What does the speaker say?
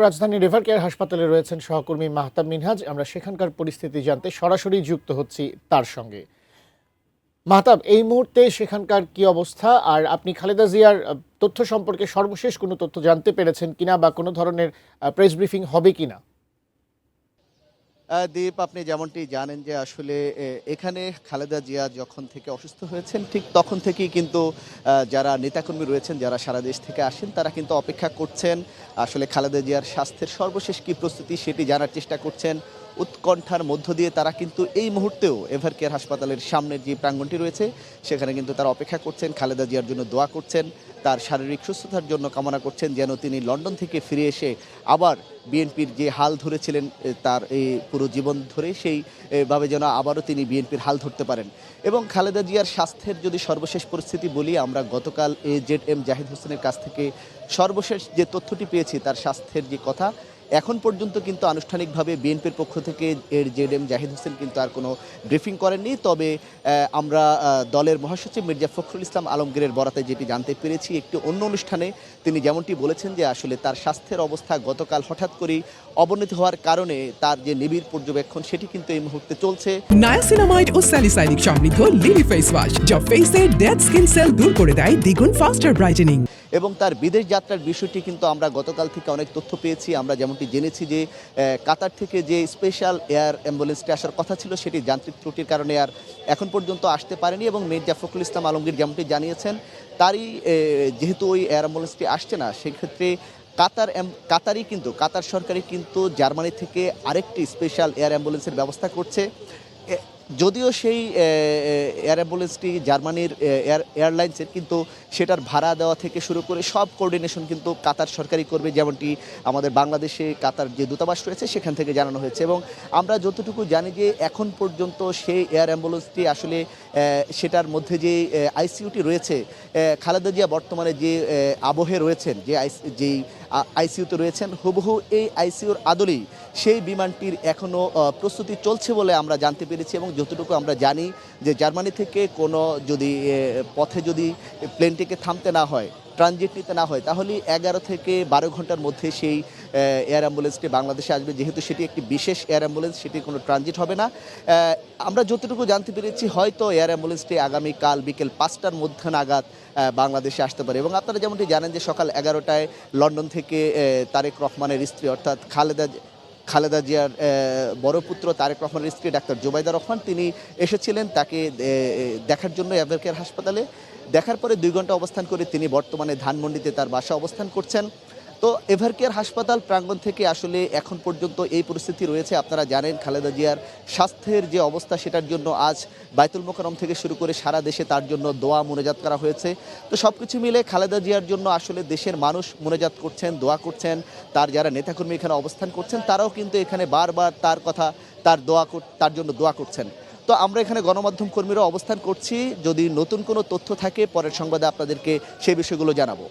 রাজধানীর river care হাসপাতালে রয়েছেন সহকর্মী মাহতাব মিনহাজ। আমরা সেখানকার পরিস্থিতি জানতে সরাসরি যুক্ত হচ্ছি তার সঙ্গে। মাহতাব, এই মুহূর্তে সেখানকার কি অবস্থা, আর আপনি খালেদা জিয়ার তথ্য সম্পর্কে সর্বশেষ কোনো তথ্য জানতে পেরেছেন কিনা বা কোনো ধরনের প্রেস ব্রিফিং হবে কিনা? দীপ, আপনি যেমনটি জানেন যে আসলে এখানে খালেদা জিয়া যখন থেকে অসুস্থ হয়েছেন ঠিক তখন থেকেই কিন্তু যারা নেতাকর্মী রয়েছেন, যারা সারা দেশ থেকে আসেন, তারা কিন্তু অপেক্ষা করছেন আসলে খালেদা জিয়ার স্বাস্থ্যের সর্বশেষ কী প্রস্তুতি সেটি জানার চেষ্টা করছেন। উৎকণ্ঠার মধ্য দিয়ে তারা কিন্তু এই মুহূর্তেও এভার কেয়ার হাসপাতালের সামনের যে প্রাঙ্গণটি রয়েছে সেখানে কিন্তু তারা অপেক্ষা করছেন, খালেদা জিয়ার জন্য দোয়া করছেন, তার শারীরিক সুস্থতার জন্য কামনা করছেন, যেন তিনি লন্ডন থেকে ফিরে এসে আবার বিএনপির যে হাল ধরেছিলেন তার এই পুরো জীবন ধরে সেইভাবে যেন আবারও তিনি বিএনপির হাল ধরতে পারেন। এবং খালেদা জিয়ার স্বাস্থ্যের যদি সর্বশেষ পরিস্থিতি বলি, আমরা গতকাল AZM জাহিদ হোসেনের কাছ থেকে সর্বশেষ যে তথ্যটি পেয়েছি তার স্বাস্থ্যের যে কথা, এখন পর্যন্ত কিন্তু আনুষ্ঠানিকভাবে বিএনপির পক্ষ থেকে AZM জাহিদ হোসেন কিন্তু আর কোনো ব্রিফিং করেননি। তবে আমরা দলের মহাসচিব মির্জা ফখরুল ইসলাম আলমগীরের বরাতে যেটি জানতে পেরেছি, একটি অন্য অনুষ্ঠানে তিনি যেমনটি বলেছেন যে আসলে তার স্বাস্থ্যের অবস্থা গতকাল হঠাৎ করেই অবনতি হওয়ার কারণে তার যে নিবিড় পর্যবেক্ষণ সেটি কিন্তু এই মুহূর্তে চলছে। নায়াসিনামাইড ও স্যালিসাইলিক সমৃদ্ধ লিলি ফেস ওয়াশ যা ফেসের ডেড স্কিন সেল দূর করে দেয় দ্বিগুণ ফাস্টার ব্রাইটেনিং। এবং তার বিদেশ যাত্রার বিষয়টি কিন্তু আমরা গতকাল থেকে অনেক তথ্য পেয়েছি। আমরা যেমনটি জেনেছি যে কাতার থেকে যে স্পেশাল এয়ার অ্যাম্বুলেন্সটি আসার কথা ছিল সেটি যান্ত্রিক ত্রুটির কারণে আর এখন পর্যন্ত আসতে পারেনি। এবং মির্জা ফখরুল ইসলাম আলমগীর যেমনটি জানিয়েছেন, তারই যেহেতু ওই এয়ার অ্যাম্বুলেন্সটি আসছে না, সেক্ষেত্রে কাতার সরকারই কিন্তু জার্মানি থেকে আরেকটি স্পেশাল এয়ার অ্যাম্বুলেন্সের ব্যবস্থা করছে। যদিও সেই এয়ার অ্যাম্বুলেন্সটি জার্মানির এয়ারলাইন্সের, কিন্তু সেটার ভাড়া দেওয়া থেকে শুরু করে সব কোঅর্ডিনেশন কিন্তু কাতার সরকারই করবে, যেমনটি আমাদের বাংলাদেশে কাতার যে দূতাবাস রয়েছে সেখান থেকে জানানো হয়েছে। এবং আমরা যতটুকু জানি যে এখন পর্যন্ত সেই এয়ার অ্যাম্বুলেন্সটি আসলে সেটার মধ্যে যে আইসিইউটি রয়েছে, খালেদা জিয়া বর্তমানে যে আবহে রয়েছেন, যেই আইসিইউতে রয়েছেন, হুবহু এই আইসিইউর আদলেই সেই বিমানটির এখনও প্রস্তুতি চলছে বলে আমরা জানতে পেরেছি। এবং যতটুকু আমরা জানি যে জার্মানি থেকে কোনো যদি পথে যদি প্লেনটিকে থামতে না হয়, ট্রানজিট নিতে না হয়, তাহলে 11 থেকে 12 ঘন্টার মধ্যে সেই এয়ার অ্যাম্বুলেন্সটি বাংলাদেশে আসবে। যেহেতু সেটি একটি বিশেষ এয়ার অ্যাম্বুলেন্স, সেটি কোনো ট্রানজিট হবে না। আমরা যতটুকু জানতে পেরেছি হয়তো এয়ার অ্যাম্বুলেন্সটি আগামীকাল বিকেল 5টার মধ্যে নাগাদ বাংলাদেশে আসতে পারে। এবং আপনারা যেমনটি জানেন যে সকাল 11টায় লন্ডন থেকে তারেক রহমানের স্ত্রী অর্থাৎ খালেদা জিয়ার বড় পুত্র তারেক রহমানের স্ত্রী ডাক্তার জোবাইদা রহমান তিনি এসেছিলেন তাকে দেখার জন্য এভার কেয়ার হাসপাতালে। দেখার পরে 2 ঘন্টা অবস্থান করে তিনি বর্তমানে ধানমন্ডিতে তার বাসা অবস্থান করছেন। তো এভার কেয়ার হাসপাতাল প্রাঙ্গণ থেকে আসলে এখন পর্যন্ত এই পরিস্থিতি রয়েছে। আপনারা জানেন খালেদা জিয়ার স্বাস্থ্যের যে অবস্থা, সেটার জন্য আজ বাইতুল মোকাররম থেকে শুরু করে সারা দেশে তার জন্য দোয়া মোনাজাত করা হয়েছে। তো সব কিছু মিলে খালেদা জিয়ার জন্য আসলে দেশের মানুষ মোনাজাত করছেন, দোয়া করছেন। তার যারা নেতাকর্মী এখানে অবস্থান করছেন তারাও কিন্তু এখানে বারবার তার কথা, তার জন্য দোয়া করছেন। তো আমরা এখানে গণমাধ্যম কর্মীরা অবস্থান করছি। যদি নতুন কোনো তথ্য থাকে পরের সংবাদে আপনাদেরকে সেই বিষয়গুলো জানাবো।